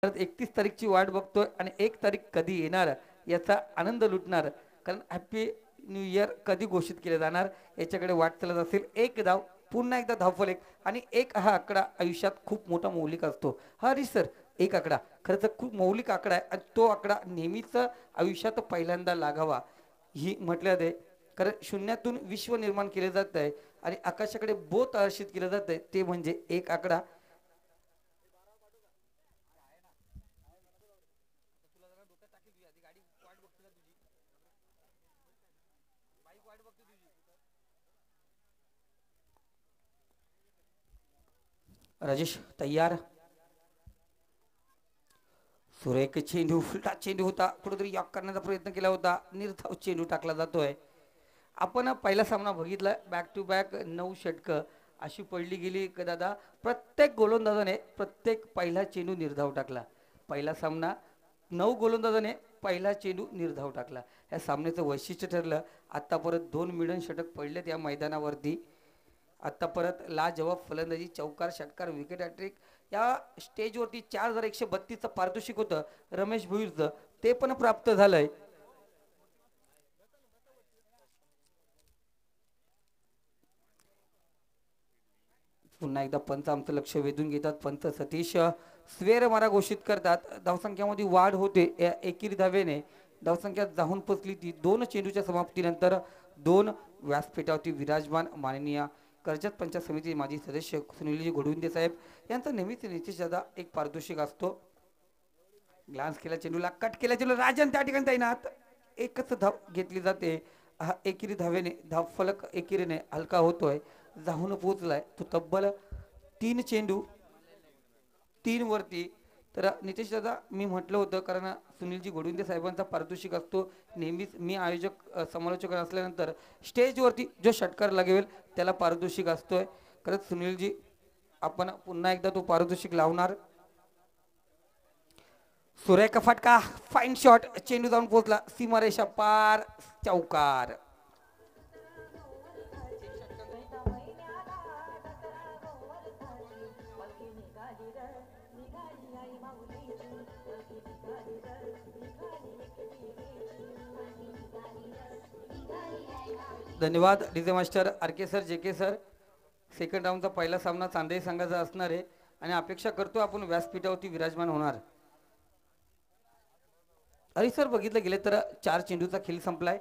परत 31 तारीखची वाट बघतोय आणि 1 तारीख कधी येणार याचा आनंद लुटणार. कारण हॅपी न्यू इयर कधी घोषित केले जाणार याच्याकडे वाट चालत असेल. एक धाव, पुन्हा एकदा धावफलक. आणि एक हा आकडा आयुष्यात खूप मोठा मौलिक असतो. हा हरीश सर, एक आकडा खरं तर खूप मौलिक आकडा आहे आणि तो आकडा नेहमीच आयुष्यात पहिल्यांदा लागावा ही म्हटलं जाते. कारण शून्यातून विश्व निर्माण केले जात आहे आणि आकाशाकडे बोट आकर्षित केलं जात आहे ते म्हणजे एक आकडा. राजेश तयार. सुरेख चेंडू, उलटा चेंडू होता, कुठेतरी यॉक करण्याचा प्रयत्न केला होता, निर्धाव चेंडू टाकला जातोय. आपण पहिला सामना बघितला, बॅक टू बॅक 9 षटकं अशी पडली गेली का दादा. प्रत्येक गोलंदाजाने प्रत्येक पहिला चेंडू निर्धाव टाकला. पहिला सामना 9 गोलंदाजाने पहिला चेंडू निर्धाव टाकला. या सामन्याचं वैशिष्ट्य ठरलं. आत्ता परत 2 मिडन षटक पडलेत या मैदानावरती. आत्ता परत लाजवाब फलंदाजी, चौकार, षटकार, विकेट हॅट्रिक. या स्टेजवरती 4132चं पारितोषिक होतं रमेश भोईरचं, ते पण प्राप्त झालंय. पुन्हा एकदा पंच आमचं लक्ष वेधून घेतात. पंच सतीश स्वेर मारा घोषित करतात. धावसंख्यामध्ये वाढ होते. एकेरी धावेने धावसंख्या जाऊन पोचली ती 2 चेंडूच्या समाप्तीनंतर 2. व्यासपीठावरती विराजमान माननीय कर्जत पंचायत समिती माजी सदस्य सुनीलजी घोडविंदे साहेब यांचा नेहमीच निश्चित दादा एक पारितोषिक असतो. ग्लान्स केला चेंडूला, कट केला चेंडू, राजन त्या ठिकाणी तैनात. एकच धाव घेतली जाते. हा एकेरी धावेने धावफलक एकेरीने हलका होतोय, जाऊन पोहोचलाय तो तब्बल 3 चेंडू 3 वरती. तर नितेश दादा मी म्हटलं होतं कारण सुनीलजी गोडविंदे साहेबांचा पारितोषिक असतो नेहमीच. मी आयोजक समालोचक असल्यानंतर स्टेजवरती जो षटकार लागेल त्याला पारितोषिक असतोय. खरंच सुनीलजी आपण पुन्हा एकदा तो पारितोषिक लावणार. सुरेख फटका, फाईन शॉट, चेंडू जाऊन पोहोचला सीमारेषा पार, चौकार. धन्यवाद डीजे मास्टर आर के सर, जे के सर. सेकंड राऊंडचा पहिला सामना चांदेरी संघाचा असणार आहे आणि अपेक्षा करतो आपण व्यासपीठावरती विराजमान होणार. अरे सर बघितलं गेलं तर 4 चेंडूचा खेळ संपलाय.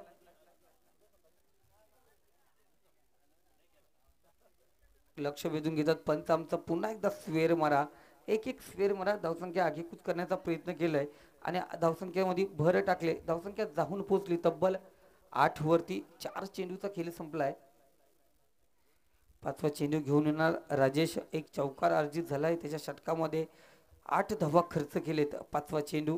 लक्ष वेधून घेतात पंच आमचा. पुन्हा एकदा स्वेर मारा, एक एक स्वेर मारा, धावसंख्या आगीकूच करण्याचा प्रयत्न केलाय आणि धावसंख्येमध्ये भर टाकले. धावसंख्या जाऊन पोहोचली तब्बल 8 वरती. 4 चेंडूचा खेळ संपलाय. पाचवा चेंडू घेऊन येणार राजेश. एक चौकार अर्जित झालाय त्याच्या षटकामध्ये. 8 धावा खर्च केलेत. पाचवा चेंडू,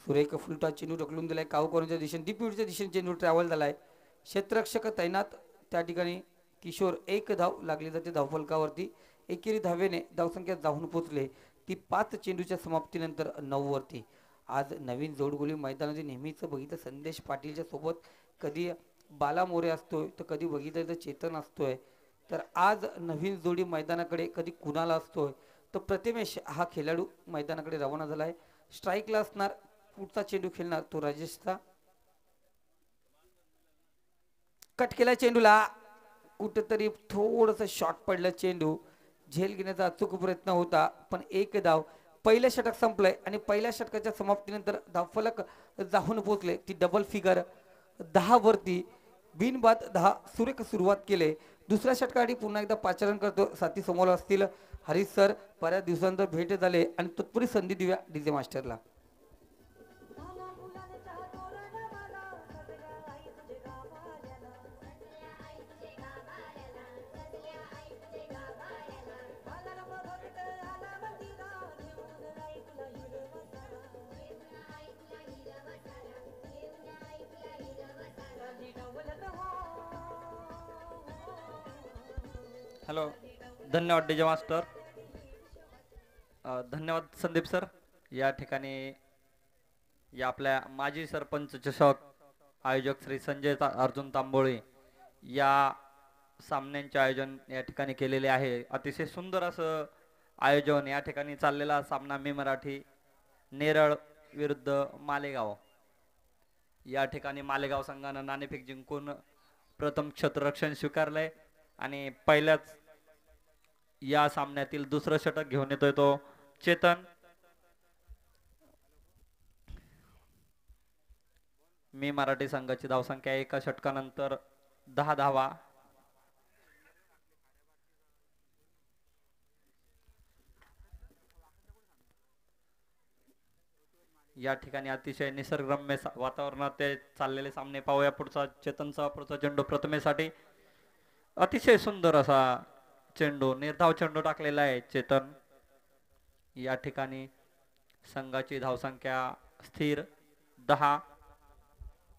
सुरेख फुलटा चेंडू ढकलून दिलाय कावकोरांच्या दिशेने, दीपवीरच्या दिशेने चेंडू ट्रॅव्हल झालाय. क्षेत्ररक्षक तैनात त्या ठिकाणी. किशोर, एक धाव लागली जाते धावफलकावरती. एकेरी धावेने धावसंख्या जाऊन पोचले ती 5 चेंडूच्या समाप्तीनंतर 9 वरती. आज नवीन जोडगोली मैदानामध्ये नेहमीच बघितलं संदेश पाटीलच्या सोबत कधी बाला मोरे असतोय तर कधी बघितलं तर चेतन असतोय. तर आज नवीन जोडी मैदानाकडे कधी कुणाला असतोय तर प्रतिमेश हा खेळाडू मैदानाकडे रवाना झालाय. स्ट्राईकला असणार, पुढचा चेंडू खेळणार तो राजेशचा. कट केला चेंडूला, कुठेतरी थोडस शॉर्ट पडलं चेंडू. झेल घेण्याचा अचूक प्रयत्न होता पण एक धाव. पहिलं षटक संपलंय आणि पहिल्या षटकाच्या समाप्तीनंतर धावफलक जाऊन पोहोचले ती डबल फिगर 10 वरती. बिनबाद 10, सुरेख सुरुवात केले. दुसऱ्या षटकासाठी पुन्हा एकदा पाचारण करतो. साथी समोर असतील हरीश सर. बऱ्याच दिवसांतर भेट झाले आणि तत्पुरी संधी देऊया डीजे मास्टरला. हॅलो, धन्यवाद डीजे मास्टर. धन्यवाद संदीप सर. या ठिकाणी या आपल्या माजी सरपंच चषक आयोजक श्री संजय अर्जुन तांबोळे या सामन्यांचे आयोजन या ठिकाणी केलेले आहे. अतिशय सुंदर असं आयोजन या ठिकाणी चाललेला सामना मी मराठी नेरळ विरुद्ध मालेगाव. या ठिकाणी मालेगाव संघानं नाणेफेक जिंकून प्रथम क्षेत्ररक्षण स्वीकारलंय आणि पहिल्याच या सामन्यातील दुसरं षटक घेऊन येतोय तो चेतन. मी मराठी संघाची धावसंख्या एका षटकानंतर 10 धावा. या ठिकाणी अतिशय निसर्गरम्य वातावरणात ते चाललेले सामने पाहूया. पुढचा चेंडू प्रथमेसाठी अतिशय सुंदर असा चेंडू, निर्धाव चेंडू टाकलेला आहे चेतन. या ठिकाणी संघाची धावसंख्या स्थिर 10,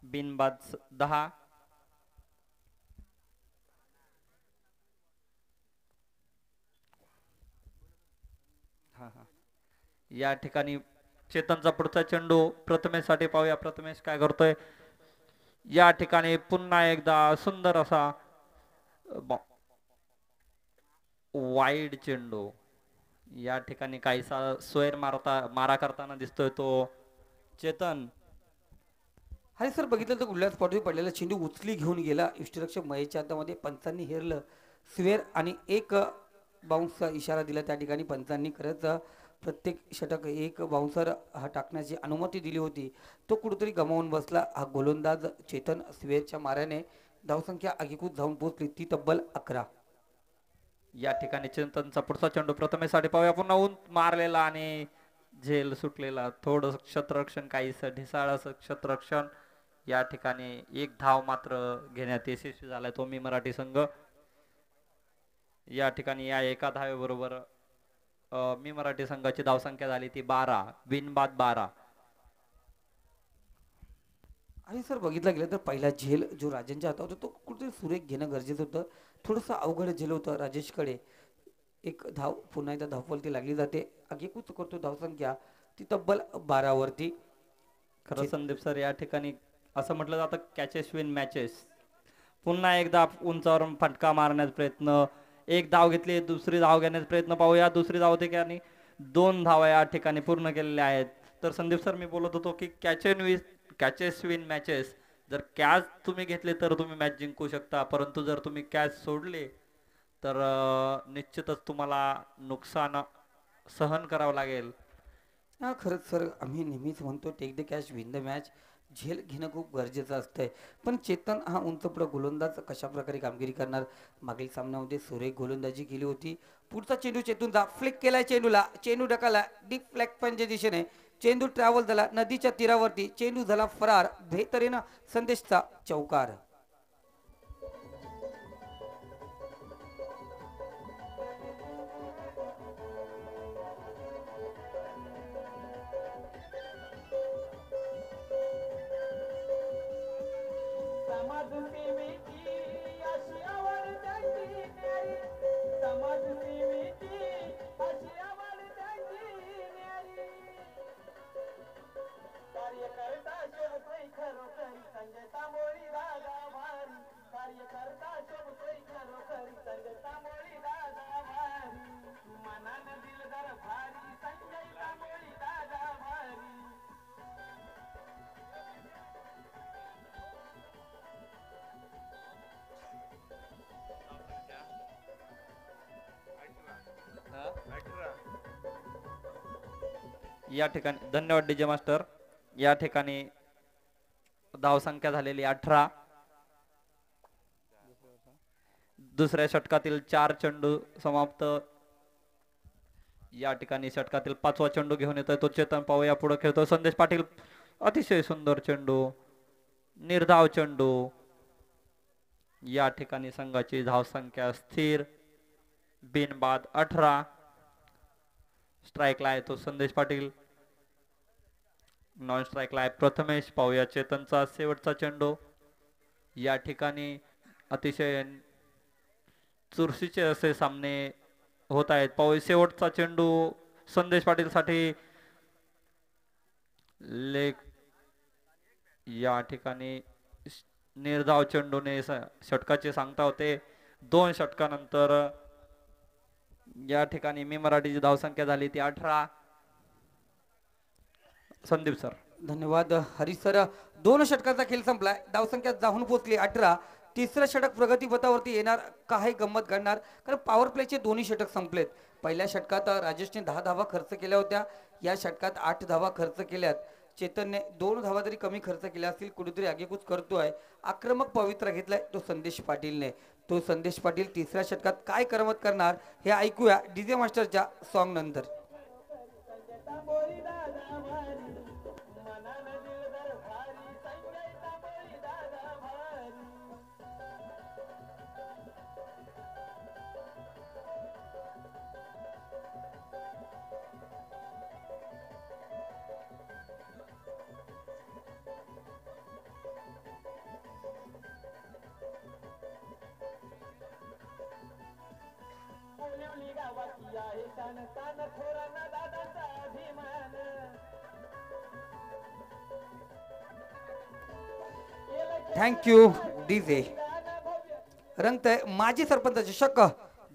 बिनबाद 10. या ठिकाणी चेतनचा पुढचा चेंडू प्रथमेशसाठी पाहूया. प्रथमेश काय करतोय. या ठिकाणी पुन्हा एकदा सुंदर असा वाईड चेंडू. या ठिकाणी काहीसा स्वैर मारा करताना दिसतोय तो चेतन. हाय सर, बघितलं तर गुल्ल्या स्पॉटवर पडलेला चेंडू उचली घेऊन गेला यष्टीरक्षक महेशच्या हातामध्ये. पंचांनी हेरलं स्वेर आणि एक बाउन्सचा इशारा दिला त्या ठिकाणी पंचांनी. खरंच प्रत्येक षटक एक बाउन्सर हा टाकण्याची अनुमती दिली होती, तो कुठेतरी गमावून बसला. हा गोलंदाज चेतन स्वेरच्या माऱ्याने धावसंख्या आगीकूच जाऊन पोहोचली, ती तब्बल 11. या ठिकाणी चेतनचा पुढचा चेंडू प्रथमेसाठी पाहूया. पुन्हा ऊन मारलेला आणि झेल सुटलेला. थोडं क्षेत्ररक्षण काहीसं ढिसाळ असं क्षेत्ररक्षण. या ठिकाणी एक धाव मात्र घेण्यात यशस्वी झालाय तो मी मराठी संघ. या ठिकाणी या एका धावेबरोबर मी मराठी संघाची धावसंख्या झाली ती 12, बिनबाद 12. आणि सर बघितलं गेलं तर पहिला झेल जो राजांच्या हातात होता तो कुठेतरी सुरेख घेणं गरजेचं होतं. थोडंसं अवघड झेल होतं राजेशकडे. एक धाव पुन्हा एकदा धावफलती लागली जाते. आगीकूच करतो धावसंख्या ती तब्बल 12 वरती. खरं संदीप सर, या ठिकाणी असं म्हटलं जातं कॅचेस विन मॅचेस. पुन्हा एकदा उंचावरून फटका मारण्याचा प्रयत्न, एक धाव घेतली, दुसरी धाव घेण्याचा प्रयत्न पाहूया. दुसरी धाव ठिकाणी 2 धावा या ठिकाणी पूर्ण केलेल्या आहेत. तर संदीप सर, मी बोलत होतो की कॅचेस विन मॅचेस. जर कॅच तुम्ही घेतले तर तुम्ही मॅच जिंकू शकता, परंतु जर तुम्ही कॅच सोडले तर निश्चितच तुम्हाला नुकसान सहन करावं लागेल. हा खरंच सर, आम्ही नेहमीच म्हणतो take the catch win the match. झेल घेणं खूप गरजेचं असतंय. पण चेतन हा उंचपुढं गोलंदाज कशा प्रकारे कामगिरी करणार. मागील सामन्यामध्ये सुरेख गोलंदाजी केली होती. पुढचा चेंडू चेतूनचा फ्लिक केलाय चेंडूला. चेंडू ढकलला डीप फ्लॅग पंच्या दिशेने. चेंडू ट्रॅव्हल झाला नदीच्या तीरावरती. चेंडू झाला फरार. बेहतरीन संदेशचा चौकार. या ठिकाणी धन्यवाद डीजे मास्टर. या ठिकाणी धावसंख्या झालेली 18. दुसऱ्या षटकातील 4 चेंडू समाप्त. या ठिकाणी षटकातील 5वा चेंडू घेऊन येतोय तो चेतन. पाहूया पुढे खेळतो संदेश पाटील. अतिशय सुंदर चेंडू, निर्धाव चेंडू. या ठिकाणी संघाची धावसंख्या स्थिर, बिनबाद 18. स्ट्राईकला आहे तो संदेश पाटील, नॉन स्ट्राईकला आहे प्रथमेश. पाहूया चेतनचा शेवटचा चेंडू. या ठिकाणी अतिशय चुरशीचे असे सामने होत आहेत. पाहूया शेवटचा चेंडू संदेश पाटील साठी लेग. या ठिकाणी निर्धाव चेंडूने षटकाचे सांगता होते. 2 षटकानंतर या ठिकाणी मी मराठीची धावसंख्या झाली ती 18. संदीप सर. धन्यवाद हरीश सर. 2 षटकांचा खेळ संपलाय. धावसंख्या जाऊन पोहोचली 18. तिसरं षटक प्रगतीपथावरती येणार. काही गंमत घडणार कारण पॉवर प्लेचे दोन्ही षटक संपलेत. पहिल्या षटकात राजेशने 10 धावा खर्च केल्या होत्या. या षटकात 8 धावा खर्च केल्यात. चेतनने 2 धावा तरी कमी खर्च केल्या असतील. कुठेतरी आगेकूच करतोय. आक्रमक पवित्रा घेतलाय तो संदेश पाटीलने. तो संदेश पाटील तिसऱ्या षटकात काय करमत करणार हे ऐकूया डीजे मास्टरच्या सॉन्ग नंतर. Thank you DJ. रंगतय माजी सरपंच चषक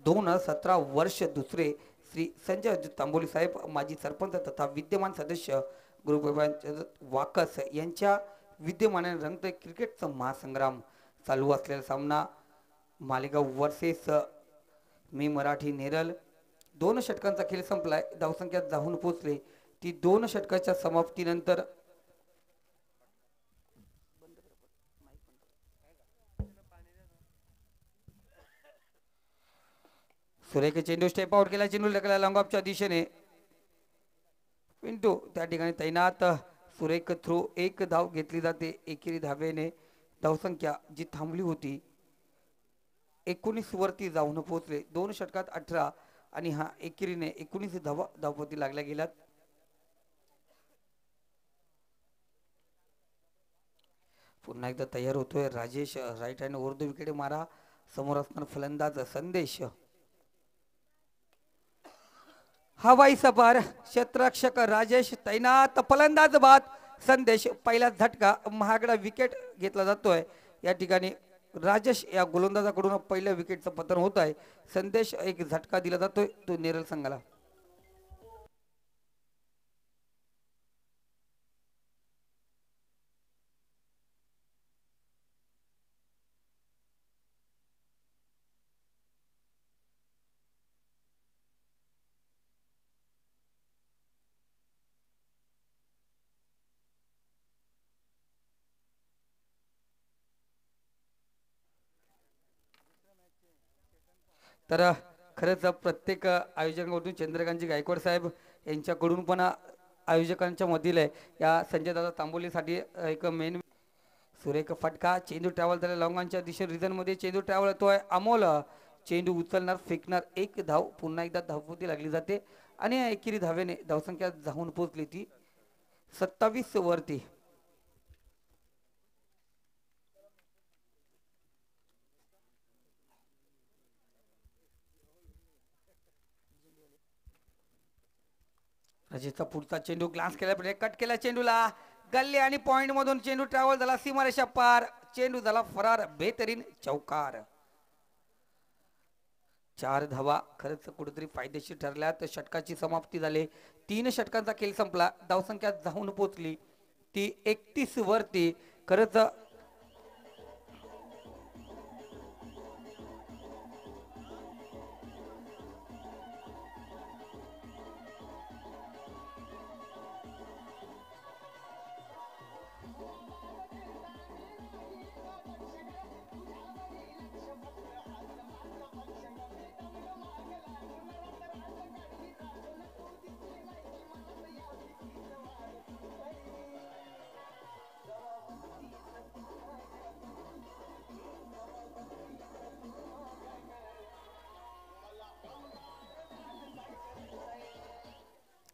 2017 वर्ष दुसरे श्री संजय तांबोली साहेब माजी सरपंच तथा विद्यमान सदस्य ग्रुप वाकस यांच्या विद्यमानाने रंगतय क्रिकेटचा महासंग्राम. चालू असलेला सामना मालेगाव वर्सेस मी मराठी नेरल. 2 षटकांचा खेळ संपलाय. धावसंख्या जाऊन पोहोचले ती 2 षटकाच्या समाप्तीनंतर. सुरेख चेंडू स्टेप आउट केला. चेंडू लगला लॉंग ऑफच्या दिशेने. पिंटू त्या ठिकाणी तैनात. सुरेख थ्रो 1 धाव घेतली जाते एकेरी धावेने. धावसंख्या जी थांबली होती 19 वरती जाऊन पोहोचले. 2 षटकात 18 आणि हा एकेरीने 19 धावपती लागल्या गेल्यात. पुन्हा एकदा तयार होतोय Rajesh. Right hand over the wicket मारा. समोर असणार फलंदाज संदेश. हवाई सफार क्षेत्ररक्षक राजेश तैनात. फलंदाज बाद संदेश. पहिला झटका महागडा विकेट घेतला जातोय. या ठिकाणी राजेश या गोलंदाजाकडून पहिल्या विकेटचं पतन होत आहे. संदेश एक झटका दिला जातोय तो नेरल संघाला. तर खरंच प्रत्येक आयोजकांकडून चंद्रकांतजी गायकवाड साहेब यांच्याकडून पण आयोजकांच्या मधील आहे या संजय दादा तांबोलीसाठी एक मेन. सुरेख फटका. चेंडू ट्रॅव्हल झाला लॉंगांच्या दिशेने रिझनमध्ये. चेंडू ट्रॅव्हल होतोय. अमोल चेंडू उचलणार फेकणार. 1 धाव. पुन्हा एकदा धावपोती लागली जाते आणि एकेरी धावेने धावसंख्या जाऊन पोहोचली ती 27 वरती. राजेशचा पुढचा चेंडू ग्लान्स केल्याप्रमाणे कट केला. चेंडूला गल्ले आणि पॉइंट मधून चेंडू ट्रॅव्हल झाला सीमारेषा पार. चेंडू झाला फरार. बेहतरीन चौकार. 4 धावा खरंच कुठेतरी फायदेशीर ठरल्या. तर षटकाची समाप्ती झाली. 3 षटकांचा खेळ संपला. धावसंख्या जाऊन पोहोचली ती 31 वरती. खरंच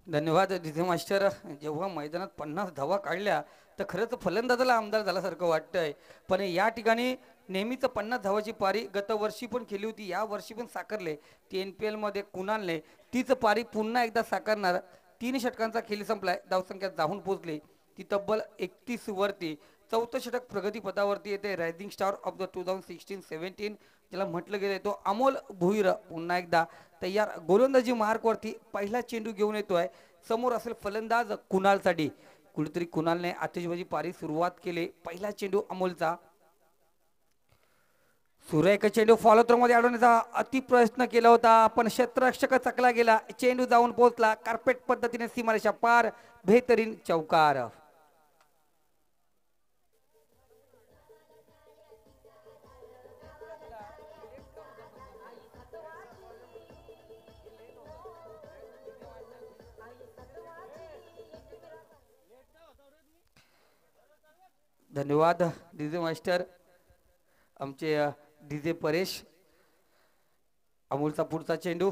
धन्यवाद डीजे मास्टर. जेव्हा मैदानात 50 धावा काढल्या तर खरंच फलंदाजाला आमदार झाल्यासारखं वाटतंय. पण या ठिकाणी नेहमीच 50 धावाची पारी गत वर्षी पण केली होती. या वर्षी पण साकारले. ती NPL मध्ये कुणालने तीच पारी पुन्हा एकदा साकारणार. 3 षटकांचा खेळ संपलाय. धावसंख्या जाऊन पोहोचली ती तब्बल 31 वरती. चौथं षटक प्रगती पदावरती येते. रायझिंग स्टार ऑफ द 2016-17 ज्याला म्हटलं गेलं तो अमोल भुईर पुन्हा एकदा तयार गोलंदाजी मार्कवरती पहिला चेंडू घेऊन येतोय. समोर असेल फलंदाज कुणालसाठी. कुठेतरी कुणालने आतिषबाजी पारी सुरुवात केली. पहिला चेंडू अमोलचा. सुरेख चेंडू फॉलो थ्रो मध्ये अडवण्याचा अति प्रयत्न केला होता पण क्षेत्ररक्षक चकला गेला. चेंडू जाऊन पोहोचला कार्पेट पद्धतीने सीमारेषा पार. बेहतरीन चौकार. धन्यवाद डीजे मास्टर आमचे डीजे परेश. अमोलचा पुढचा चेंडू.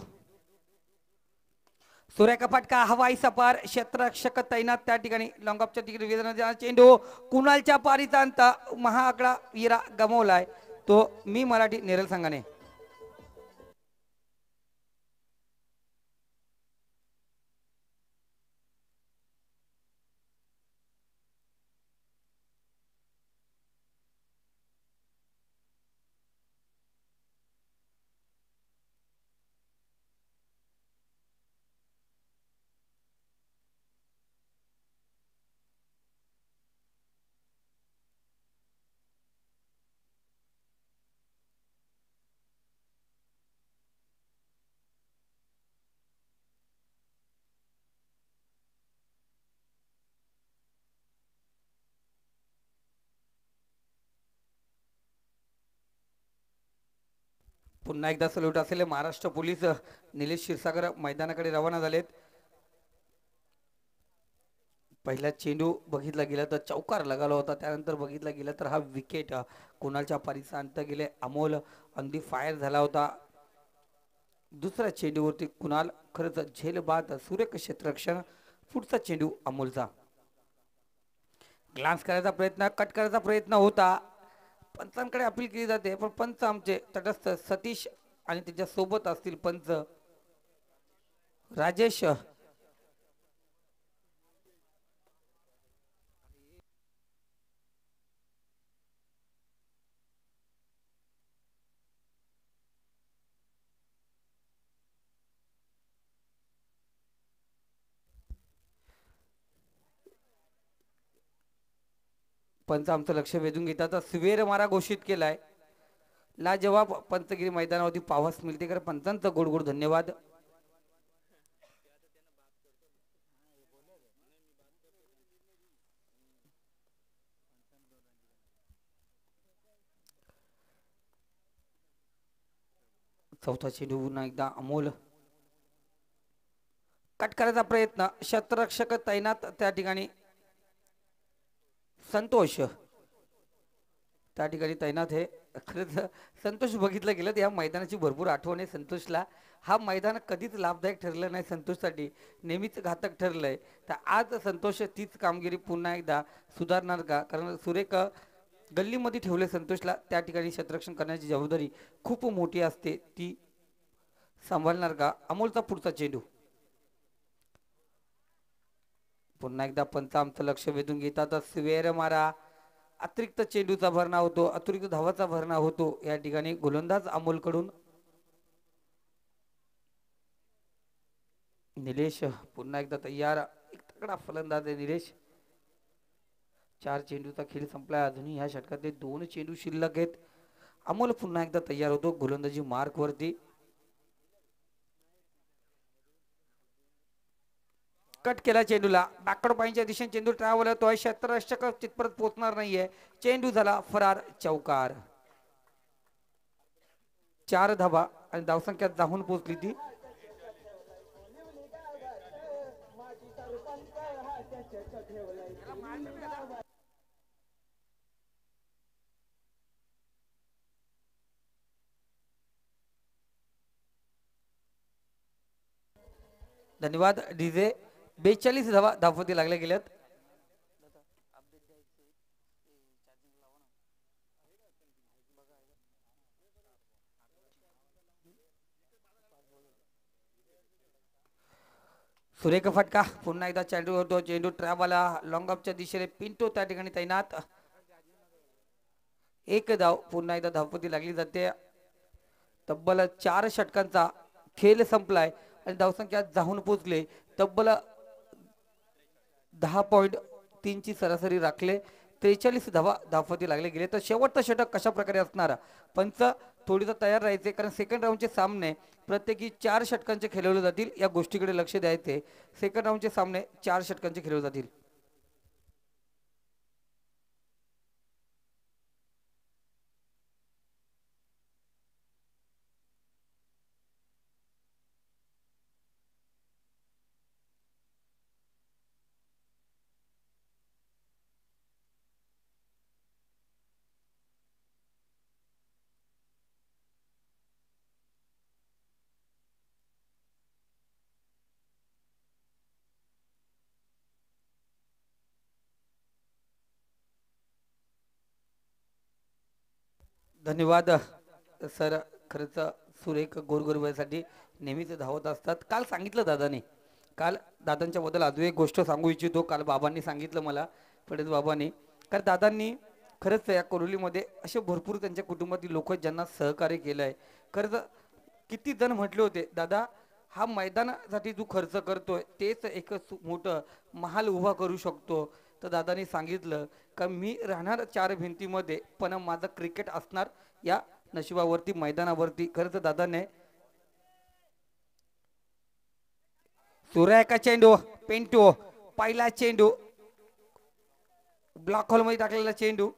सुरेखा फटका हवाई सपार. क्षेत्ररक्षक तैनात त्या ठिकाणी लॉंगऑफच्या तिकडे वेदना चेंडू कुणालच्या पारीचा अंत. महाआकडा विरा गमावलाय तो मी मराठी नेरल संघाने. पुन्हा एकदा सल्यूट असेल. महाराष्ट्र पोलीस निलेश क्षीरसागर मैदानाकडे रवाना झालेत. पहिला चेंडू बघितला गेला तर चौकार लगाला होता. त्यानंतर बघितला गेला तर हा विकेट कुणालच्या पारीचा अंत गेले. अमोल अगदी फायर झाला होता. दुसऱ्या चेंडूवरती कुणाल खरंच झेल बाद सुरेख क्षेत्ररक्षण. पुढचा चेंडू अमोलचा. ग्लान्स करायचा प्रयत्न कट करायचा प्रयत्न होता. पंचांकडे अपील केली जाते पण पंच आमचे तटस्थ सतीश आणि त्याच्या सोबत असतील पंच राजेश. पंच आमचं लक्ष वेधून घेतात. स्वेर मारा घोषित केलाय. लाजवाब पंचगिरी मैदानावरती पाहावयास मिळते. कर पंचांचं गोड गोड धन्यवाद. चौथा चेंडू पुन्हा एकदा अमोल. कट करायचा प्रयत्न. क्षेत्ररक्षक तैनात त्या ठिकाणी संतोष त्या ठिकाणी तैनात आहे. खरंच संतोष बघितलं गेलं तर या मैदानाची भरपूर आठवण आहे संतोषला. हा मैदान कधीच लाभदायक ठरलं नाही संतोषसाठी. नेहमीच घातक ठरलंय. तर आज संतोष तीच कामगिरी पुन्हा एकदा सुधारणार का. कारण सुरेख गल्लीमध्ये ठेवले संतोषला. त्या ठिकाणी क्षेत्ररक्षण करण्याची जबाबदारी खूप मोठी असते. ती सांभाळणार का. अमोलचा पुढचा चेंडू. पुन्हा एकदा पंच आमचं लक्ष वेधून घेतात. स्वेर मारा. अतिरिक्त चेंडूचा भरणा होतो. अतिरिक्त धावाचा भरणा होतो या ठिकाणी गोलंदाज अमोलकडून. निलेश पुन्हा एकदा तयार. एक तगडा फलंदाज आहे निलेश. 4 चेंडूचा खेळ संपला. अजूनही ह्या षटकातले 2 चेंडू शिल्लक आहेत. अमोल पुन्हा एकदा तयार होतो गोलंदाजी मार्क वरती. कट केला चेंडूला. बॅकवर्ड पॉईंटच्या दिशेने चेंडू ट्रॅव्हल होतोय. क्षेत्ररक्षक तिथपर्यंत पोहोचणार नाहीये. चेंडू झाला फरार चौकार. 4 धावा आणि धावसंख्या जाऊन पोहोचली ती. धन्यवाद डीजे. 42 धावा धावपती लागल्या गेल्यात. सुरेख फटका. पुन्हा एकदा चेंडू होतो. चेंडू ट्रॅव्हला लॉंग ऑफच्या दिशेने पिंटो त्या ठिकाणी तैनात. एक धाव पुन्हा एकदा धावपती लागली जाते. तब्बल 4 षटकांचा खेळ संपलाय आणि धावसंख्या जाऊन पोहोचले तब्बल 10.3 ची सरासरी राखले. 43 धावा धावपती लागले गेले. तर शेवटचं षटक कशा प्रकारे असणार पंच थोडीसं तयार राहायचे कारण सेकंड राऊंडचे सामने प्रत्येकी 4 षटकांचे खेळवले जातील. या गोष्टीकडे लक्ष द्यायचे. सेकंड राऊंडचे सामने 4 षटकांचे खेळवले जातील. धन्यवाद सर. खरंच सुरेख गोरगरिबासाठी नेहमीच धावत असतात. काल सांगितलं दादाने, काल दादांच्या बद्दल अजून एक गोष्ट सांगू इच्छितो. काल बाबांनी सांगितलं मला, पटेल बाबांनी, कारण दादांनी खरंच या कोरोलीमध्ये असे भरपूर त्यांच्या कुटुंबातील लोक ज्यांना सहकार्य केलं आहे. खरंच किती जण म्हटले होते दादा हा मैदानासाठी जो खर्च करतोय तेच एक मोठं महाल उभा करू शकतो. तर दादांनी सांगितलं का मी राहणार 4 भिंतीमध्ये पण माझं क्रिकेट असणार या नशिबावरती मैदानावरती. खरंच दादाने सुरेखा चेंडू पेंटू पहिला चेंडू ब्लॉक होल मध्ये टाकलेला चेंडू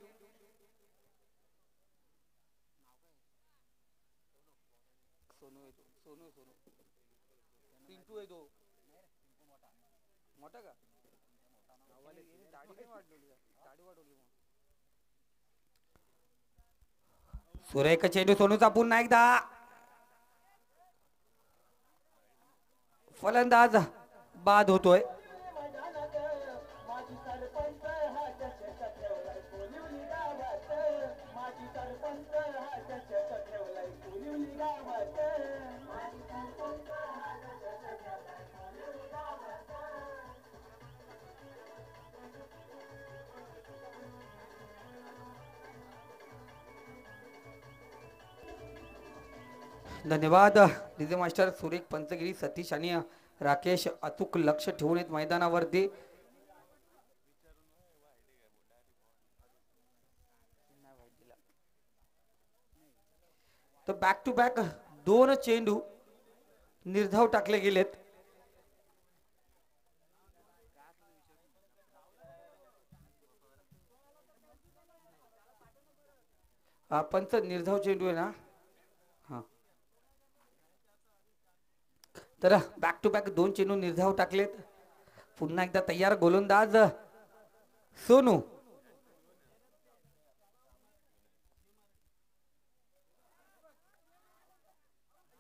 सुरेख चेंडू सोनूचा पुन्हा एकदा फलंदाज बाद होतोय. धन्यवाद डीजे मास्टर सुरेख पंचगिरी सतीश आणि राकेश अचूक लक्ष ठेवून येत मैदानावरती. तर बॅक टू बॅक 2 चेंडू निर्धाव टाकले गेलेत. पंच निर्धाव चेंडू आहे ना. हा तर बॅक टू बॅक 2 चेंडू निर्धाव टाकलेत. पुन्हा एकदा तयार गोलंदाज सोनू.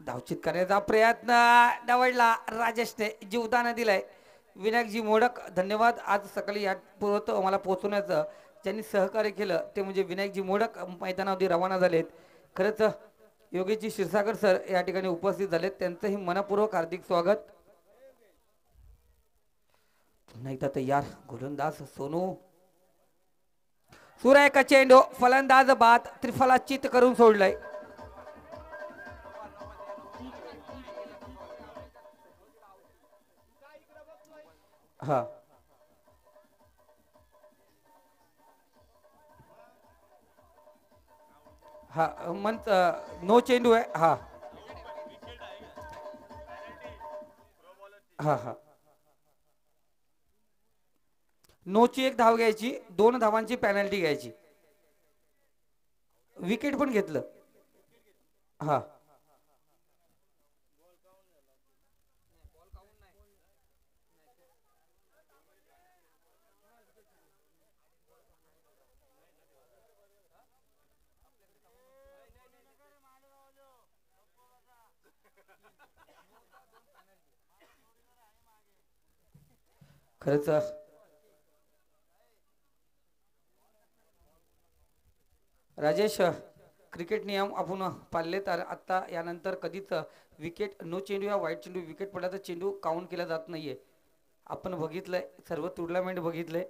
धावचित करण्याचा प्रयत्न निवडला. राजेशने जीवदान दिलाय. विनायकजी मोडक धन्यवाद. आज सकाळी या पुरवत मला पोहोचवण्याचं ज्यांनी सहकार्य केलं ते म्हणजे विनायकजी मोडक मैदानावरती रवाना झालेत. खरंच योगेशजी क्षीरसागर सर या ठिकाणी उपस्थित झालेत. त्यांचंही मनपूर्वक हार्दिक स्वागत. पुन्हा एकदा तयार गोलंदाज सोनू. सुरेख चेंडू फलंदाज बाद. त्रिफलाचित करून सोडलाय. हा हा मंत नो चेंडू आहे. हा हा हा नोची 1 धाव घ्यायची. 2 धावांची पॅनल्टी घ्यायची. विकेट पण घेतलं. हा खरंच राजेश क्रिकेट नियम आपण पाळले तर आता यानंतर कधीच विकेट नो चेंडू या वाईट चेंडू विकेट पडला तर चेंडू काउंट केला जात नाहीये. आपण बघितलंय सर्व टुर्नामेंट बघितले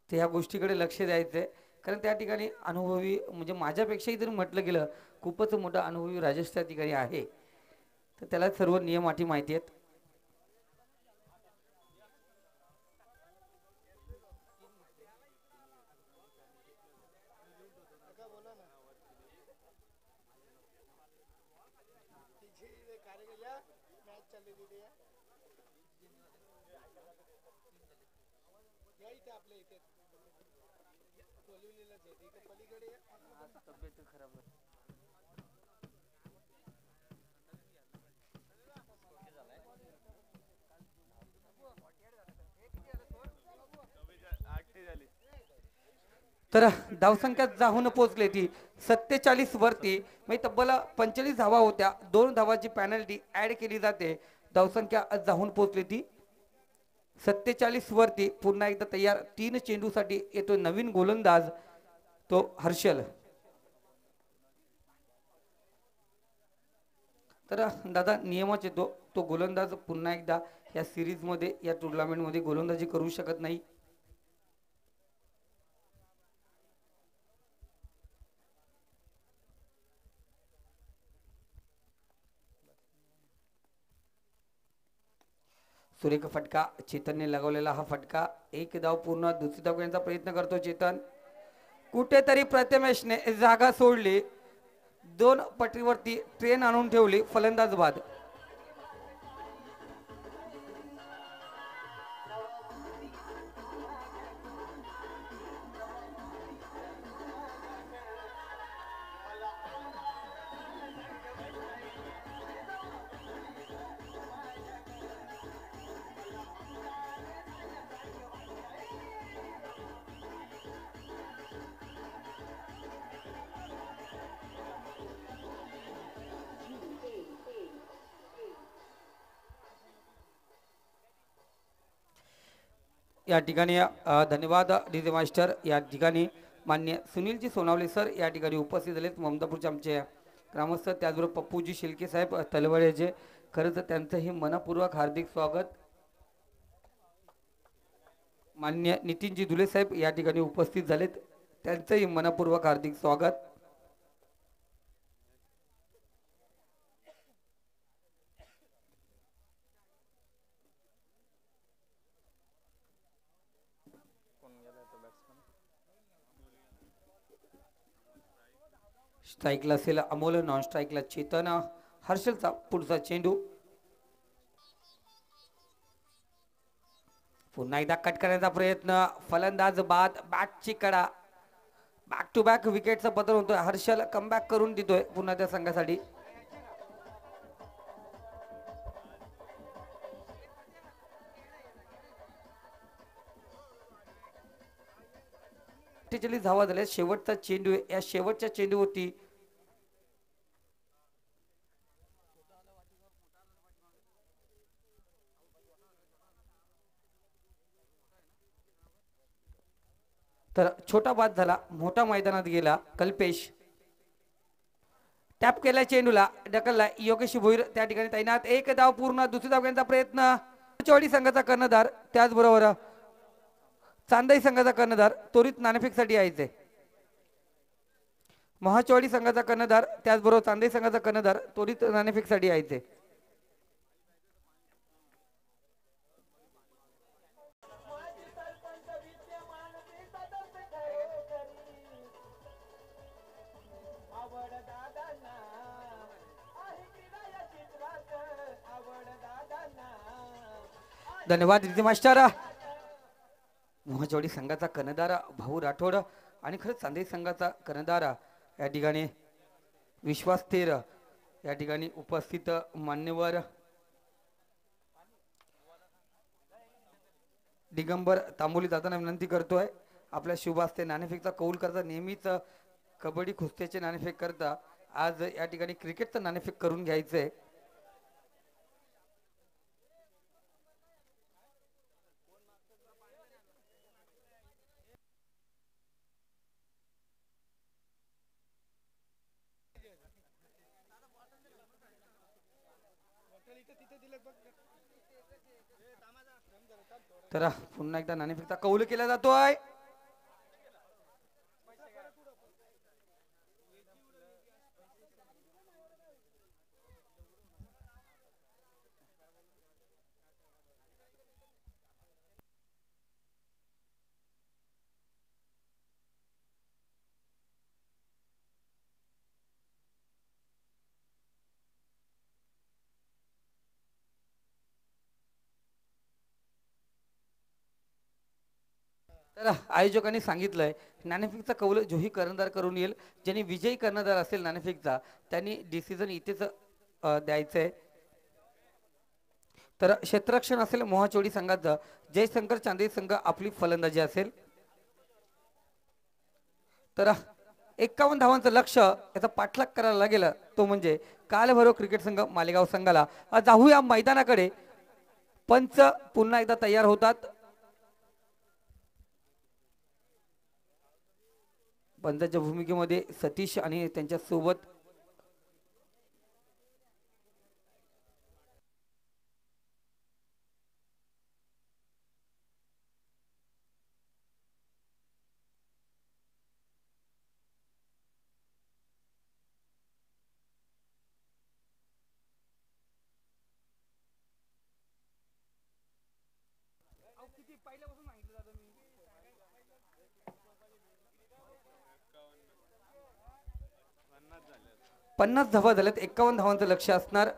ते ह्या गोष्टीकडे लक्ष द्यायचंय. कारण त्या ठिकाणी अनुभवी म्हणजे माझ्यापेक्षाही जर म्हटलं गेलं खूपच मोठा अनुभवी राजेश त्या ठिकाणी आहे, तर त्याला सर्व नियम अटी माहिती आहेत. तर धावसंख्या जाऊन पोहोचली ती 47 वरती, म्हणजे तब्बल 45 धावा होत्या. 2 धावाची पॅनल्टी ऍड केली जाते. धावसंख्या जाऊन पोहोचली ती 47 वरती. पुन्हा एकदा तयार 3 चेंडूसाठी येतो नवीन गोलंदाज, तो हर्षल. तर दादा नियमच येतो, तो गोलंदाज पुन्हा एकदा या सिरीज मध्ये या टुर्नामेंट मध्ये गोलंदाजी करू शकत नाही. सुरेख फटका चेतनने लगवलेला हा फटका. एक धाव पूर्ण. दुसरी धाव घेण्याचा प्रयत्न करतो चेतन. कुठेतरी प्रथमेशने जागा सोडली. 2 पटीवरती ट्रेन आणून ठेवली फलंदाज बाद. या ठिकाणी धन्यवाद डीजे मास्टर. या ठिकाणी मान्य सुनीलजी सोनावले सर या ठिकाणी उपस्थित झालेत. ममदापूरचे आमचे ग्रामस्थ, त्याचबरोबर पप्पूजी शिलके साहेब तलवाड्याचे, खरंच त्यांचंही मनपूर्वक हार्दिक स्वागत. मान्य नितीनजी धुले साहेब या ठिकाणी उपस्थित झालेत, त्यांचंही मनपूर्वक हार्दिक स्वागत. स्ट्राईकला असेल अमोल, नॉन स्ट्राईकला चेतन. हर्षलचा पुढचा चेंडू पुन्हा एकदा कट करण्याचा प्रयत्न. फलंदाज बाद. बॅटची कडा. बॅक टू बॅक विकेटचा पतन होतोय. हर्षल कमबॅक करून देतोय पुन्हा त्या संघासाठी. धावा झाल्या. शेवटचा चेंडू. या शेवटच्या चेंडूवरती तर छोटा बाद झाला. मोठा मैदानात गेला कल्पेश. टॅप केला चेंडूला, ढकलला योगेश भोईर त्या ठिकाणी तैनात. एक धाव पूर्ण. दुसरी धाव घेण्याचा प्रयत्न. चौडी संघाचा कर्णधार, त्याचबरोबर चांदई संघाचा कर्णधार त्वरित नाणेफेकसाठी यायचे. महाचवाडी संघाचा कर्णधार त्याचबरोबर चांदई संघाचा कर्णधार त्वरित नाणेफेकसाठी यायचे. धन्यवाद रिती मास्टर. मोहचवाडी संघाचा कर्णधार भाऊ राठोड आणि खरंच चांदई संघाचा कर्णधार या ठिकाणी विश्वास थेर या ठिकाणी उपस्थित मान्यवर दिगंबर तांबोली दादांना विनंती करतोय आपल्या शुभास्ते नाणेफेकचा कौल करता. नेहमीच कबड्डी कुस्त्याचे नाणेफेक करता, आज या ठिकाणी क्रिकेटचं नाणेफेक करून घ्यायचंय. तर पुन्हा एकदा नाणेफेकचा कौल केला जातोय. तर आयोजकांनी सांगितलंय नाणेफेकचा कौल जोही कर्णधार करून येईल, ज्यांनी विजयी कर्णधार असेल नाणेफेकचा त्यांनी डिसिजन इथेच द्यायचंय. तर क्षेत्ररक्षण असेल मोहाचोडी संघाचं, जयशंकर चांदे संघ आपली फलंदाजी असेल. तर 51 धावांचं लक्ष्य याचा पाठलाग करायला लागेल, तो म्हणजे कालभैरव क्रिकेट संघ मालेगाव संघाला. जाऊया मैदानाकडे. पंच पुन्हा एकदा तयार होतात. पंचाच्या भूमिकेमध्ये सतीश आणि त्यांच्या सोबत पहिल्यापासून सांगितलं जातं मी. 50 धावा झाल्यात. 51 धावांचं लक्ष्य असणार.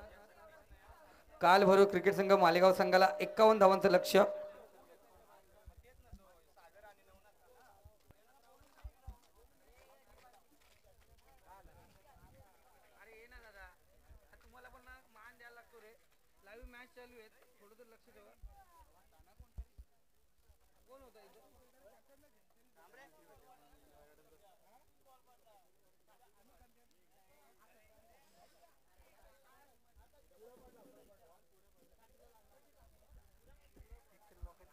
कालभैरव क्रिकेट संघ मालेगाव संघाला 51 धावांचं लक्ष्य.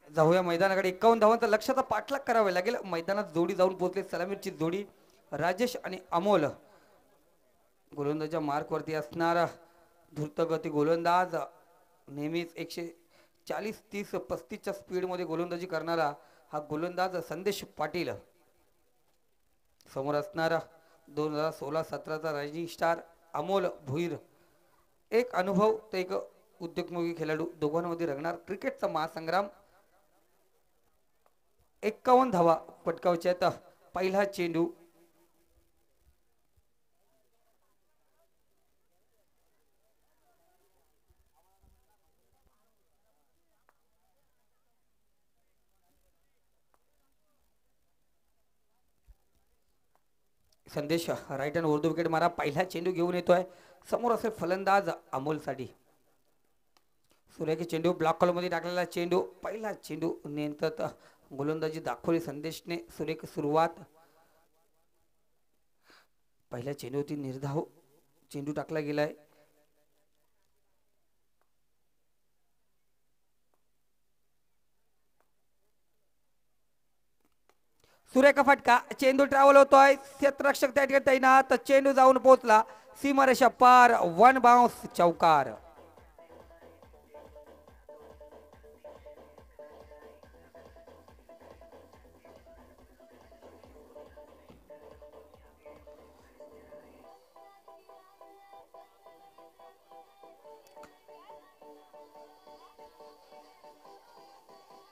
जाऊया मैदानाकडे. 51 धावांचा लक्ष्याचा पाठलाग करावा लागेल. मैदानात जोडी जाऊन पोहोचले. सलामीरची जोडी राजेश आणि अमोल. गोलंदाजच्या मार्कवरती असणारा धूर्तगती गोलंदाज, नेहमीच 140, 30, 35च्या स्पीडमध्ये गोलंदाजी करणारा हा गोलंदाज संदेश पाटील. समोर असणारा 2016-17चा रायझिंग स्टार अमोल भुईर. एक अनुभव तर एक उद्योगमुखी खेळाडू, दोघांमध्ये रंगणार क्रिकेटचा महासंग्राम. 51 धावा पटकावच्यात. पहिला चेंडू संदेश राईट हँड उर्दू विकेट मारा. पहिला चेंडू घेऊन येतोय. समोर असेल फलंदाज अमोलसाठी. सुरेख चेंडू ब्लॉक कॉलमध्ये टाकलेला चेंडू. पहिला चेंडू नियंत्रित गोलंदाजी दाखवली संदेशने. सुरेख सुरुवात. पहिल्या चेंडूवरती निर्धाव चेंडू टाकला गेलाय. सुरेख फटका. चेंडू ट्रॅव्हल होतोय. क्षेत्ररक्षक त्या ठिकाणी तैनात. चेंडू जाऊन पोहोचला सीमारेषा पार. 1 बाउन्स चौकार.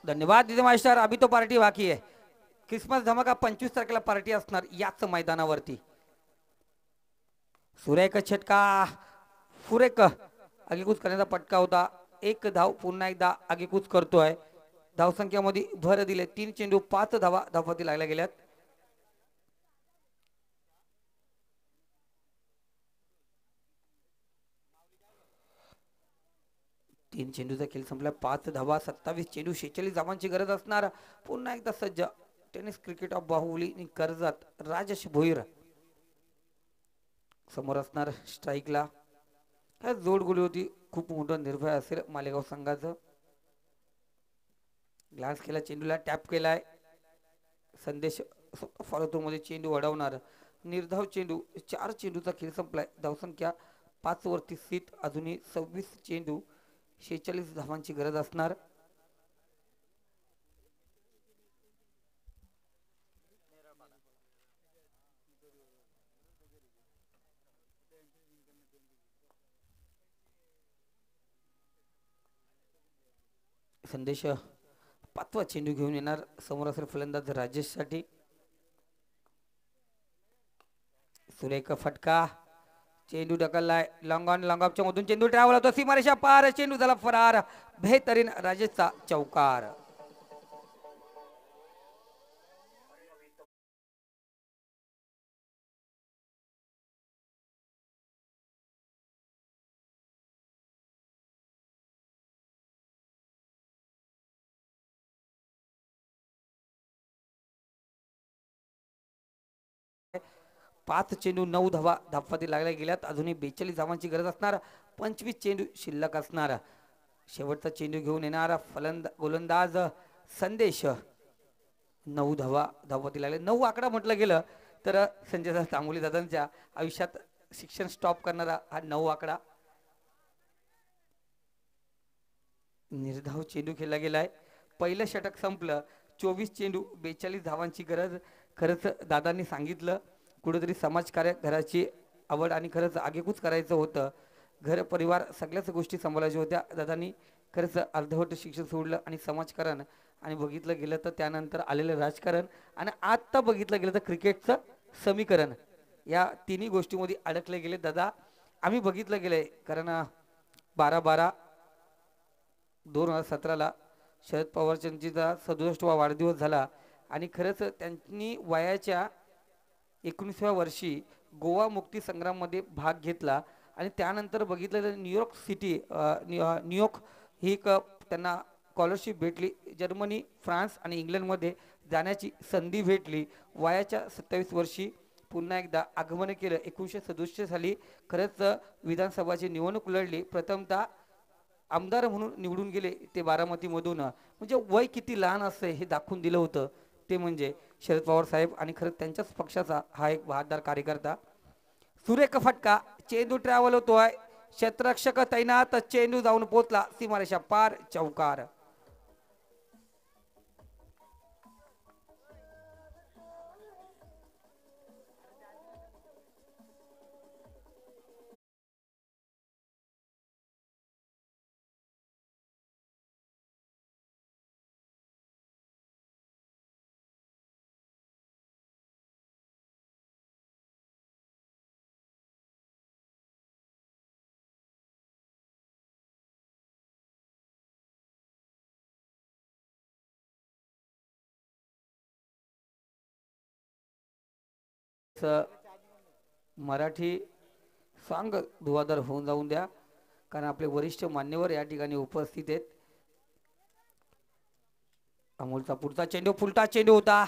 धन्यवाद दिदे मास्टर. अभी तो पार्टी बाकी आहे. क्रिसमस धमाका 25 तारखेला पार्टी असणार याच मैदानावरती. सुरेख छटका. सुरेख आगेकूच करण्याचा पटका होता. एक धाव पुन्हा एकदा आगेकूच करतोय. धावसंख्यामध्ये भर दिले. 3 चेंडू 5 धावा धावपती लागल्या गेल्यात. तीन चेंडूचा खेळ संपला. 5 धावा 27 चेंडू 46 धावांची गरज असणार. पुन्हा एकदा सज्ज tennis cricket of Bahubali Karjat Rajesh Bhoir. समोर असणार स्ट्राईकला. काय जोड गोळी होती. खूप मोठं निर्भय असेल मालेगाव संघाचं. ग्लास केला चेंडूला. टॅप केलाय संदेश. फॉलो मध्ये चेंडू अडवणार. निर्धाव चेंडू. 4 चेंडूचा खेळ संपलाय. धावसंख्या 5 वरती सीट. अजूनही 26 चेंडू 46 धावांची गरज असणार. संदेश 5वा चेंडू घेऊन येणार. समोर असेल फलंदाज राजेश साठी. सुरेख फटका. चेंडू ढकललाय. लॉंग ऑन लॉंग ऑफच्या मधून चेंडू ट्रॅव्हल होतो सीमारेषा पार. चेंडू झाला फरार. बेहतरीन राजेशचा चौकार. 5 चेंडू 9 धावा धापती लागल्या गेल्यात. अजूनही 42 धावांची गरज असणार. 25 चेंडू शिल्लक असणार. शेवटचा चेंडू घेऊन येणारा गोलंदाज संदेश. 9 धावा धापती लागले. 9 आकडा म्हटलं गेलं तर संजय तांबोली दादांच्या आयुष्यात शिक्षण स्टॉप करणारा हा 9 आकडा. निर्धाव चेंडू खेळला गेलाय. पहिलं षटक संपलं. 24 चेंडू 42 धावांची गरज. खरंच दादांनी सांगितलं कुठेतरी समाजकार्य घराची आवड आणि खरंच आगेकूच करायचं होतं. घर परिवार सगळ्याच गोष्टी सांभाळायच्या होत्या. दादांनी खरंच अर्धवट शिक्षण सोडलं आणि समाजकारण आणि बघितलं गेलं तर त्यानंतर आलेलं राजकारण आणि आत्ता बघितलं गेलं तर क्रिकेटचं समीकरण या तिन्ही गोष्टींमध्ये अडकले गेले दादा. आम्ही बघितलं गेलंय कारण 12/12/2017 शरद पवारचंदजीचा 67वा वाढदिवस झाला आणि खरंच त्यांनी वयाच्या 19व्या वर्षी गोवा मुक्ती संग्राममध्ये भाग घेतला आणि त्यानंतर बघितलं तर न्यूयॉर्क सिटी न्यूयॉर्क ही एक त्यांना स्कॉलरशिप भेटली. जर्मनी फ्रान्स आणि इंग्लंडमध्ये जाण्याची संधी भेटली. वयाच्या 27 वर्षी पुन्हा एकदा आगमन केलं. 1967 साली खरंच विधानसभाची निवडणूक लढली. प्रथमतः आमदार म्हणून निवडून गेले ते बारामतीमधून. म्हणजे वय किती लहान असते हे दाखवून दिलं होतं ते म्हणजे शरद पवार साहेब आणि खरंच त्यांच्याच पक्षाचा हा एक बहादर कार्यकर्ता. सुरेख फटका चेंडू ट्रॅव्हल होतोय. क्षेत्ररक्षक तैनात. चेंडू जाऊन पोचला सीमारेषा पार. चौकार. मराठी सांग धुवाधार होऊन जाऊन द्या कारण आपले वरिष्ठ मान्यवर या ठिकाणी उपस्थित आहेत. अमोलचा पुढचा चेंडू फुलटा चेंडू होता.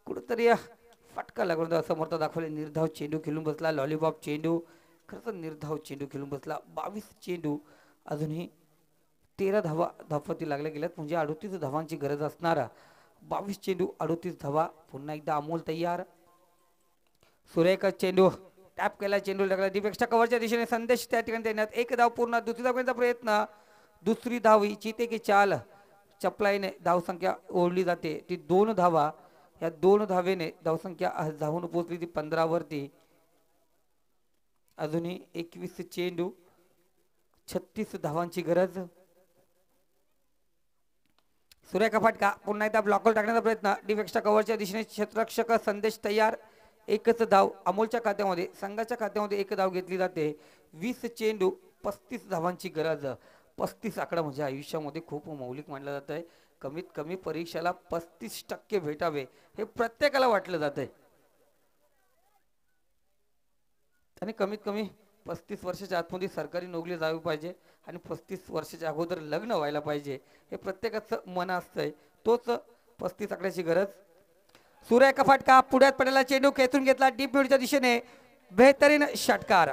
कुठंतरी फटका लागून समर्थ दाखवले. निर्धाव चेंडू खेळून बसला. लॉलीपॉप चेंडू खरंच निर्धाव चेंडू खेळून बसला. 22 चेंडू अजूनही 13 धावा धापती लागल्या गेल्यात म्हणजे 38 धावांची गरज असणार. 22 चेंडू 38 धावा. पुन्हा एकदा अमोल तयार. सुरेख चेंडू टॅप केला. चेंडू लागला डीपेक्षा कव्हरच्या दिशेने. संदेश त्या ठिकाणी देण्यात. एक धाव पूर्ण. दुसरी धाव घेण्याचा प्रयत्न. दुसरी धाव ही चिते की चाल चपलाईने धावसंख्या ओढली जाते ती 2 धावा. या 2 धावेने धावसंख्या धावून पोहोचली ती 15 वरती. अजूनही 21 चेंडू 36 धावांची गरज. सुरेखा फटका पुन्हा एकदा ब्लॉकवर टाकण्याचा प्रयत्न. डीपेक्षा कव्हरच्या दिशेने क्षेत्ररक्षक संदेश तयार. एकच धाव अमोलच्या खात्यामध्ये. संघाच्या खात्यामध्ये एक धाव घेतली जाते. 20 चेंडू 35 धावांची गरज. 35 आकडा म्हणजे आयुष्यामध्ये खूप मौलिक मानलं जात आहे. कमीत कमी परीक्षेला 35% भेटावे हे प्रत्येकाला वाटलं जात आहे आणि कमीत कमी 35 वर्षाच्या आतमध्ये सरकारी नोकरी जावी पाहिजे आणि 35 वर्षाच्या अगोदर लग्न व्हायला पाहिजे हे प्रत्येकाचं मन असतंय. तोच 35 आकड्याची गरज. सुरेख फटका पुढ्यात पडलेला चेंडू खेचून घेतला डीप मिडच्या दिशेने. बेहतरीन षटकार.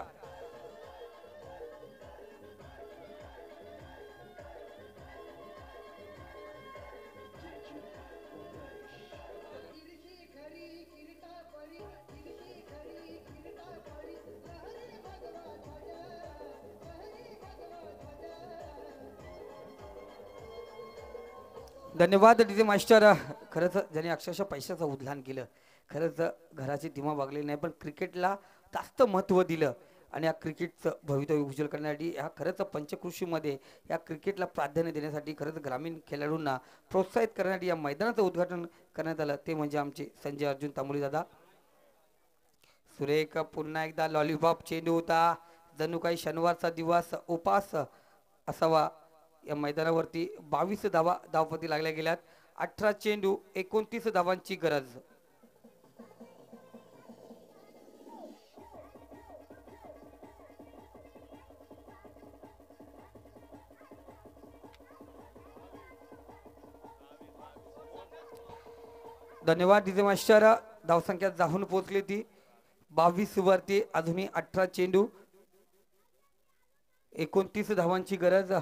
धन्यवाद डीजे मास्टर. खरंच ज्याने अक्षरशः पैशाचं उद्यान केलं. खरंच घराची दिमा वागलेली नाही पण क्रिकेटला जास्त महत्त्व दिलं आणि या क्रिकेटचं भवितव्य उज्ज्वल करण्यासाठी ह्या खरंच पंचकृषीमध्ये या क्रिकेटला प्राधान्य देण्यासाठी खरंच ग्रामीण खेळाडूंना प्रोत्साहित करण्यासाठी या मैदानाचं उद्घाटन करण्यात आलं ते म्हणजे आमचे संजय अर्जुन तांबोली दादा. सुरेख पुन्हा एकदा लॉलीपॉप चेंडू होता. जणू काही शनिवारचा दिवस उपास असावा. या मैदानावरती 22 धावा धावपती लागल्या गेल्यात. 18 चेंडू 29 धावांची गरज. धन्यवाद डीजे मास्टर. धावसंख्या जाऊन पोहोचली ती 22 वरती, अजूनही 18 चेंडू, 29 धावांची गरज.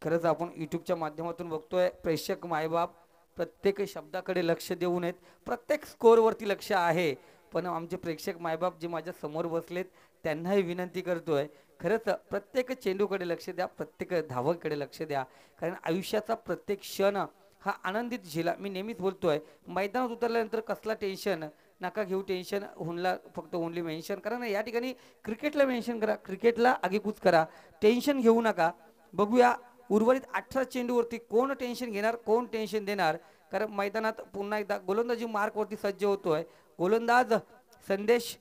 खरंच आपण युट्यूबच्या माध्यमातून बघतोय प्रेक्षक मायबाप प्रत्येक शब्दाकडे लक्ष देऊ नयेत, प्रत्येक स्कोअरवरती लक्ष आहे, पण आमचे प्रेक्षक मायबाप जे माझ्या समोर बसलेत त्यांनाही विनंती करतोय खरंच प्रत्येक चेंडूकडे लक्ष द्या, प्रत्येक धावकडे लक्ष द्या, कारण आयुष्याचा प्रत्येक क्षण हा आनंदित झेला. मी नेहमीच बोलतोय मैदानात उतरल्यानंतर कसला टेन्शन नका घेऊ, टेन्शन हुनला फक्त ओनली मेन्शन करा ना, या ठिकाणी क्रिकेटला मेन्शन करा, क्रिकेटला आगेकूच करा, टेन्शन घेऊ नका. बघूया उर्वरित 18 चेंडूवरती कोण टेन्शन घेणार कोण टेन्शन देणार, कारण मैदानात पुन्हा एकदा गोलंदाजी मार्कवरती सज्ज होतोय गोलंदाज संदेश.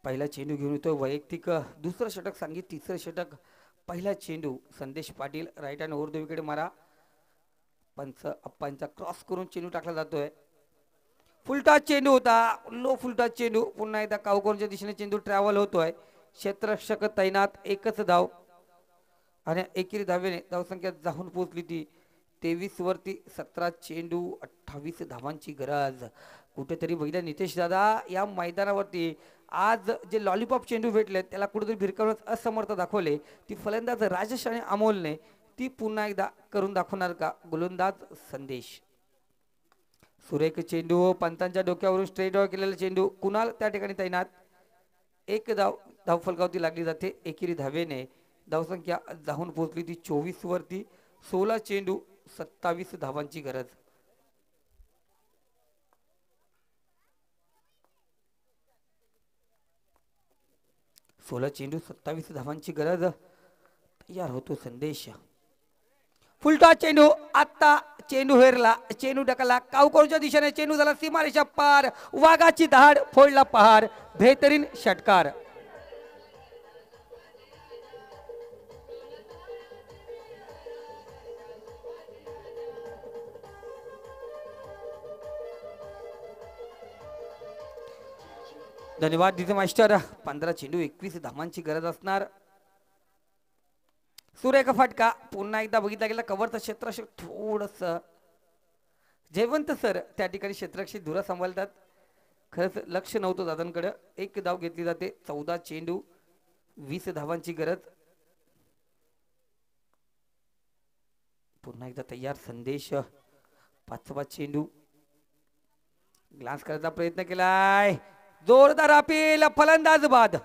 पहिला चेंडू घेऊन येतोय वैयक्तिक, दुसरं षटक सांगित, तिसरं षटक. पहिला चेंडू Sandesh Patil right hand over the wicket मारा, पंच अप्पांचा क्रॉस करून चेंडू टाकला जातोय. फुलटा चेंडू होता, लो फुलटा चेंडू, पुन्हा एकदा कावकोरच्या दिशेने चेंडू ट्रॅव्हल होतोय, क्षेत्ररक्षक तैनात, एकच धाव आणि एकेरी धावेने धावसंख्या जाऊन पोहोचली ती 23 वरती, 17 चेंडू 28 धावांची गरज. कुठेतरी बघितलं नितेश दादा या मैदानावरती आज जे लॉलीपॉप चेंडू भेटले त्याला कुठेतरी भिरकावण्यास असमर्थ दाखवले, ती फलंदाज राजेश आणि अमोलने ती पुन्हा एकदा करून दाखवणार का गोलंदाज संदेश. सुरेख चेंडू, पंतांच्या डोक्यावरून स्ट्रेट ड्रॉ केलेला चेंडू, कुणाल त्या ठिकाणी तैनात, एक धाव फलकावती लागली जाते एकेरी धावेने. धावसंख्या जाऊन पोहोचली ती 24 वरती, 16 चेंडू 27 धावांची गरज. सोळा चेंडू 27 धावांची गरज, तयार होतो संदेश. फुलटा चेंडू, आता चेंडू हेरला, चेंडू ढकलला कावकोरच्या दिशेने, चेंडू झाला सीमारेषा पार, वाघाची धाड फोडला पहार, बेहतरीन षटकार. धन्यवाद दिसे मास्टर. 15 चेंडू 21 धावांची गरज असणार. सुरेख फटका, पुन्हा एकदा बघितला गेला कव्हरचं क्षेत्ररक्षक थोडस जयवंत सर त्या ठिकाणी क्षेत्ररक्षक धुरा सांभाळतात, खरंच लक्ष नव्हतं दादांकडे. एक धाव घेतली जाते, 14 चेंडू 20 धावांची गरज. पुन्हा एकदा तयार संदेश, 5वा चेंडू, ग्लान्स करायचा प्रयत्न केलाय, जोरदार अपील, फलंदाज बाद.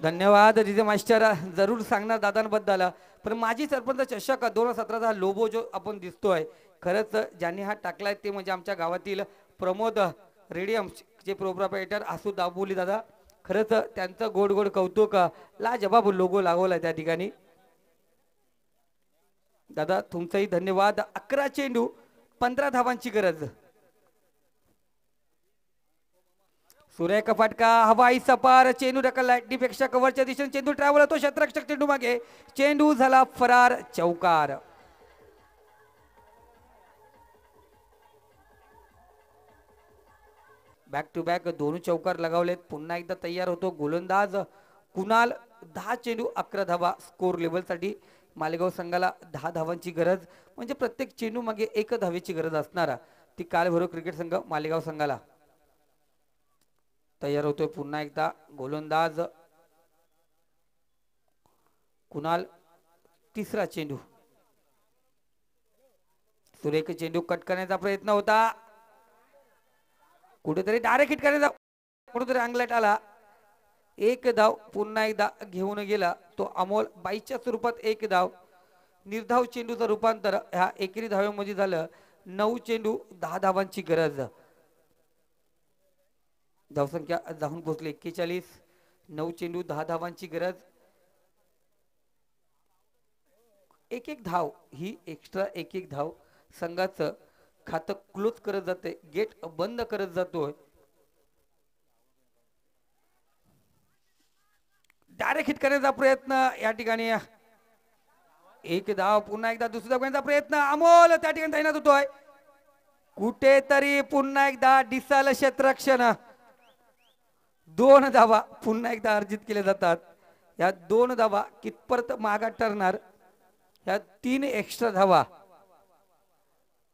धन्यवाद डीजे मास्टर, जरूर सांगणार दादांबद्दल. पण माजी सरपंच चषक 2017चा लोगो जो आपण दिसतोय, खरंच ज्यांनी हा टाकलाय ते म्हणजे आमच्या गावातील प्रमोद रेडियम चे प्रोप्रायटर आसू दाबोली दादा. खरंच त्यांचं गोड गोड कौतुक, लाजबाब लोगो लागवलाय त्या ठिकाणी. दादा तुमचंही धन्यवाद. 11 चेंडू 15 धावांची गरज. सुरेख फटका, हवाई सपार, चेंडू ढकलला पेक्षा कव्हरच्या दिशेने चेंडू ट्रॅव्हल होतो, क्षेत्ररक्षक चेंडू मागे, चेंडू झाला फरार, चौकार. बॅक टू बॅक दोन चौकार लगावलेत. पुन्हा एकदा तयार होतो गोलंदाज कुणाल. 10 चेंडू 11 धावा स्कोर लेवल साठी. मालेगाव संघाला 10 धावांची गरज, म्हणजे प्रत्येक चेंडू मागे 1 धावेची गरज असणार ती कालभैरव क्रिकेट संघ मालेगाव संघाला. तयार होतोय पुन्हा एकदा गोलंदाज कुणाल. तिसरा चेंडू, सुरेख चेंडू कट करण्याचा प्रयत्न होता, कुठेतरी डायरेक्ट हिट करण्याचा, कुठेतरी अंगलट आला. एक धाव पुन्हा एकदा घेऊन गेला तो अमोल. 22च्या स्वरूपात एक धाव. निर्धाव चेंडूचं रूपांतर ह्या एकेरी धावेमध्ये झालं. 9 चेंडू 10 धावांची गरज. धावसंख्या जाऊन पोहोचली 41. 9 चेंडू 10 धावांची गरज. एक एक धाव ही एक्स्ट्रा एक एक धाव संघाचं खातं क्लोज करत जाते, गेट बंद करत जातोय. डायरेक्ट हिट करण्याचा प्रयत्न या ठिकाणी. एक धाव पुन्हा एकदा दुसरी धाव घेण्याचा प्रयत्न अमोल त्या ठिकाणी तैनात होतोय. कुठेतरी पुन्हा एकदा डिसाल क्षेत्ररक्षण. 2 धावा पुन्हा एकदा अर्जित केले जातात. या 2 धावा कितपर्यंत मागा ठरणार. या 3 एक्स्ट्रा धावा.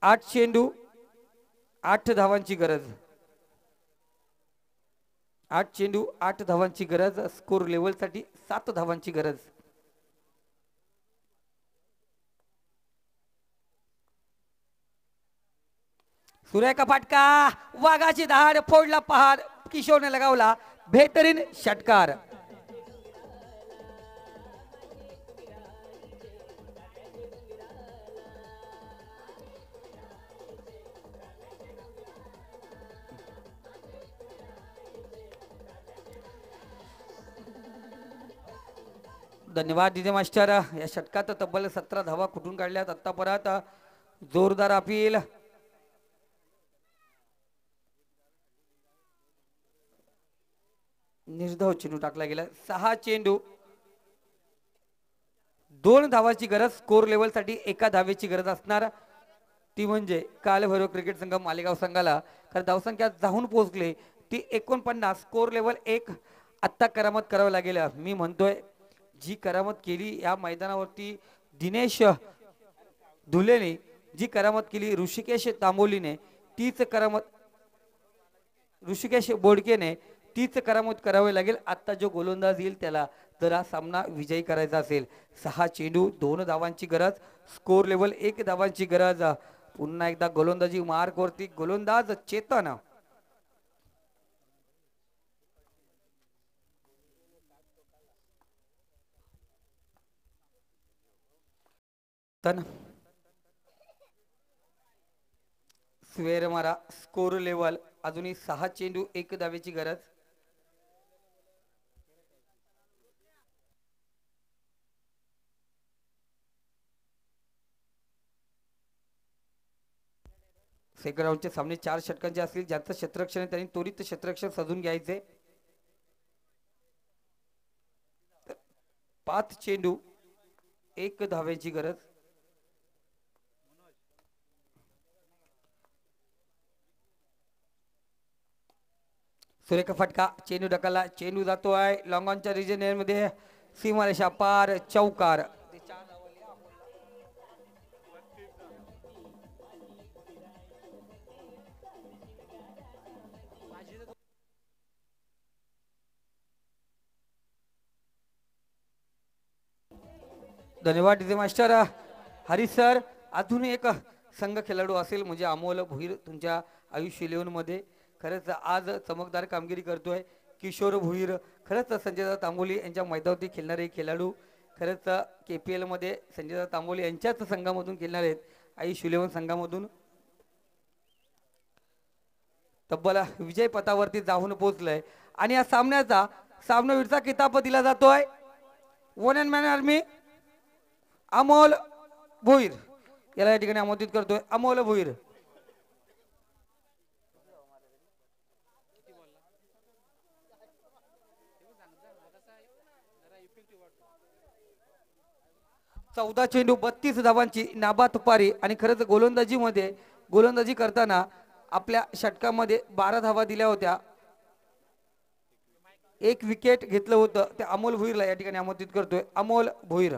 8 चेंडू 8 धावांची गरज. 8 चेंडू 8 धावांची गरज. स्कोर लेवल साठी 7 धावांची गरज. सुरेख फाटका, वाघाची धाड, फोडला पहाड, किशोरने लगावला बेहतरीन षटकार. धन्यवाद डीजे मास्टर. या षटकात तब्बल 17 धावा कुठून काढल्यात आतापर्यंत. जोरदार अपील. निर्धाव चेंडू टाकला गेला. 6 चेंडू 2 धावाची गरज. स्कोर लेवल साठी 1 धावेची गरज असणार ती म्हणजे कालभैरव क्रिकेट संघ मालेगाव संघाला. कारण धावसंख्या जाऊन पोहोचले ती 49. Score level 1. आत्ता करामत करावी लागेल. मी म्हणतोय जी करामत केली या मैदानावरती दिनेश धुलेने, जी करामत केली ऋषिकेश तांबोलीने, तीच करामत ऋषिकेश बोडकेने, तीच करामत करावी लागेल. आता जो गोलंदाज येईल त्याला जर हा सामना विजयी करायचा असेल. 6 चेंडू 2 धावांची गरज. स्कोर लेवल 1 धावांची गरज. पुन्हा एकदा गोलंदाजी मार्क वरती गोलंदाज चेतन. स्वेर मारा. स्कोर लेवल अजूनही 6 चेंडू 1 धावेची गरज. सेकंड राऊंडचे सामने 4 षटकांचे असतील. ज्यांचं क्षेत्ररक्षण त्यांनी त्वरित क्षेत्ररक्षण सजून घ्यायचे. 5 चेंडू 1 धावेची गरज. सुरेख फटका, चेंडू ढकलला, चेंडू जातोय लॉंग ऑनच्या रिजन मध्ये, सीमारेषा पार, चौकार. धन्यवाद डीजे मास्टर. हरीश सर, अजून एक संघ खेळाडू असेल म्हणजे अमोल भोईर तुमच्या आयुष्य इलेव्हनमध्ये खरंच आज चमकदार कामगिरी करतोय. किशोर भोईर खरंच संजयदादा तांबोली यांच्या मैदानावरती खेळणारे खेळाडू खरंच KPL मध्ये संजयदादा तांबोली यांच्याच संघामधून खेळणार आहेत. आयुष्य इलेव्हन संघामधून तब्बल विजय पथावरती जाऊन पोहोचलंय आणि या सामन्याचा सामनावीरचा किताब दिला जातोय one and man army Amol Bhoir याला या ठिकाणी आमंत्रित करतोय. अमोल भोईर चौदा चेंडू 32 धावांची नाबाद पारी आणि खरंच गोलंदाजी करताना आपल्या षटकामध्ये 12 धावा दिल्या होत्या. एक विकेट घेतलं होतं. त्या अमोल भोईरला या ठिकाणी आमंत्रित करतोय. अमोल भोईर